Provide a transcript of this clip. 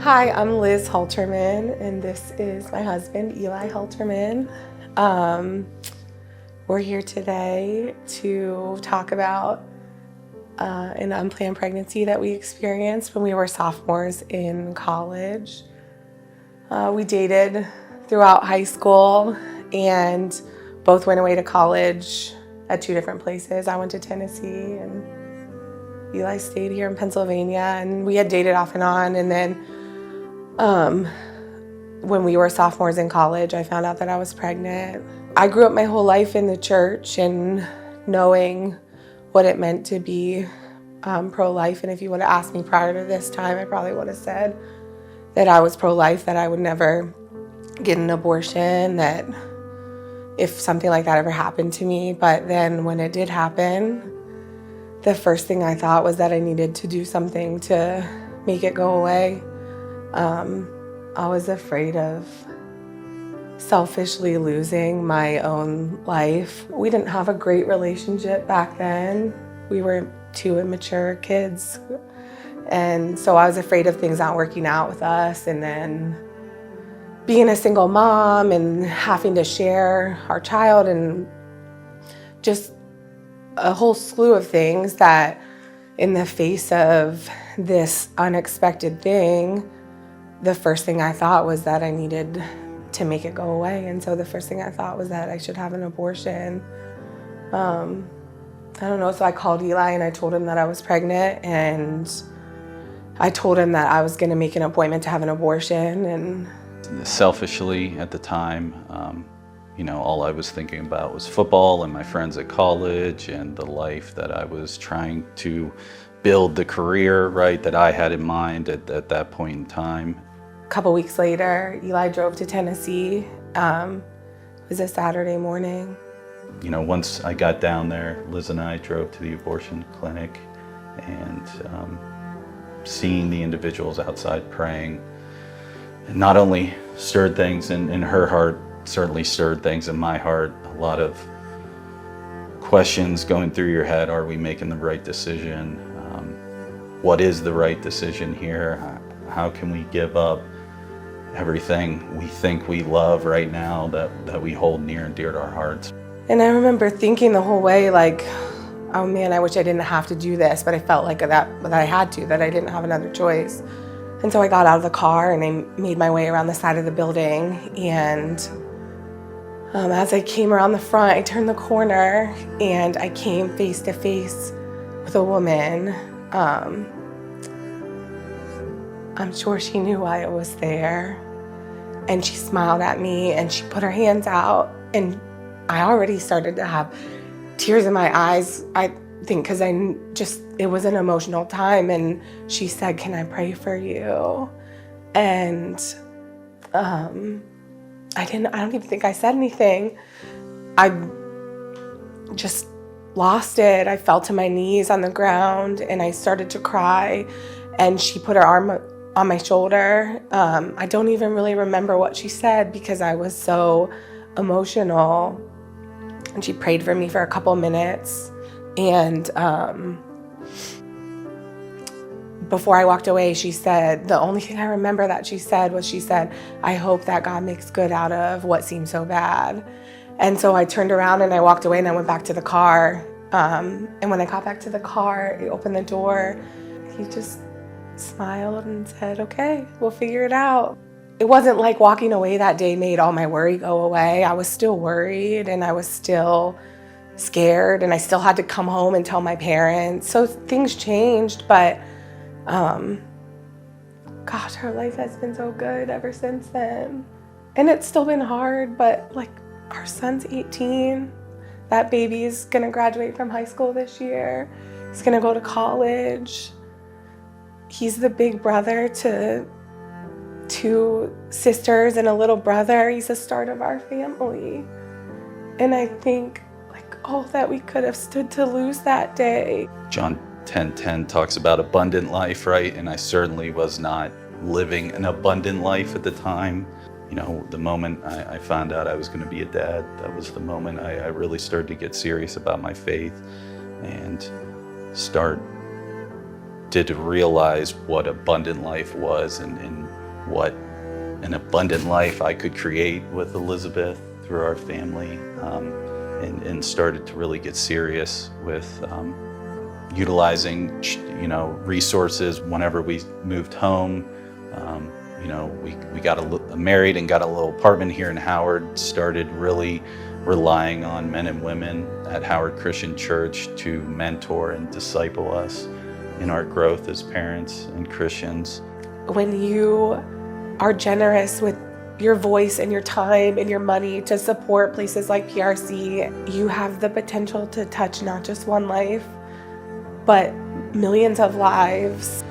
Hi, I'm Liz Halterman, and this is my husband, Eli Halterman. We're here today to talk about an unplanned pregnancy that we experienced when we were sophomores in college. We dated throughout high school and both went away to college at two different places. I went to Tennessee and Eli stayed here in Pennsylvania, and we had dated off and on. And then when we were sophomores in college, I found out that I was pregnant. I grew up my whole life in the church and knowing what it meant to be pro-life. And if you would have asked me prior to this time, I probably would have said that I was pro-life, that I would never get an abortion, that if something like that ever happened to me. But then when it did happen, the first thing I thought was that I needed to do something to make it go away. I was afraid of selfishly losing my own life. We didn't have a great relationship back then. We were two immature kids. And so I was afraid of things not working out with us, and then being a single mom and having to share our child and just a whole slew of things that in the face of this unexpected thing, the first thing I thought was that I needed to make it go away. And so the first thing I thought was that I should have an abortion. I don't know, so I called Eli and I told him that I was pregnant, and I told him that I was gonna make an appointment to have an abortion. And selfishly at the time, all I was thinking about was football and my friends at college and the life that I was trying to build, the career, right, that I had in mind at that point in time. A couple weeks later, Eli drove to Tennessee. It was a Saturday morning. Once I got down there, Liz and I drove to the abortion clinic, and seeing the individuals outside praying not only stirred things in her heart, certainly stirred things in my heart. A lot of questions going through your head. Are we making the right decision? What is the right decision here? How can we give up everything we think we love right now that we hold near and dear to our hearts? And I remember thinking the whole way, like, oh man, I wish I didn't have to do this, but I felt like that I had to, that I didn't have another choice. And so I got out of the car and I made my way around the side of the building. And as I came around the front, I turned the corner and I came face to face with a woman. I'm sure she knew why I was there. And she smiled at me and she put her hands out, and I already started to have tears in my eyes, I think, because it was an emotional time. And she said, "Can I pray for you?" And I don't even think I said anything. I just lost it. I fell to my knees on the ground and I started to cry, and she put her arm on my shoulder. I don't even really remember what she said because I was so emotional. And she prayed for me for a couple minutes. And before I walked away, she said, the only thing I remember that she said was, "I hope that God makes good out of what seems so bad." And so I turned around and I walked away and I went back to the car. And when I got back to the car, he opened the door. He just smiled and said, "Okay, we'll figure it out." It wasn't like walking away that day made all my worry go away. I was still worried and I was still scared, and I still had to come home and tell my parents. So things changed, but gosh, her life has been so good ever since then. And it's still been hard, but like, our son's 18. That baby's gonna graduate from high school this year. He's gonna go to college. He's the big brother to two sisters and a little brother. He's the start of our family. And I think, like, all that we could have stood to lose that day. John 10:10 talks about abundant life, right? And I certainly was not living an abundant life at the time. The moment I found out I was going to be a dad, that was the moment I really started to get serious about my faith and start did realize what abundant life was and what an abundant life I could create with Elizabeth through our family, and started to really get serious with utilizing, resources whenever we moved home. We got married and got a little apartment here in Howard, started really relying on men and women at Howard Christian Church to mentor and disciple us in our growth as parents and Christians. When you are generous with your voice and your time and your money to support places like PRC, you have the potential to touch not just one life, but millions of lives.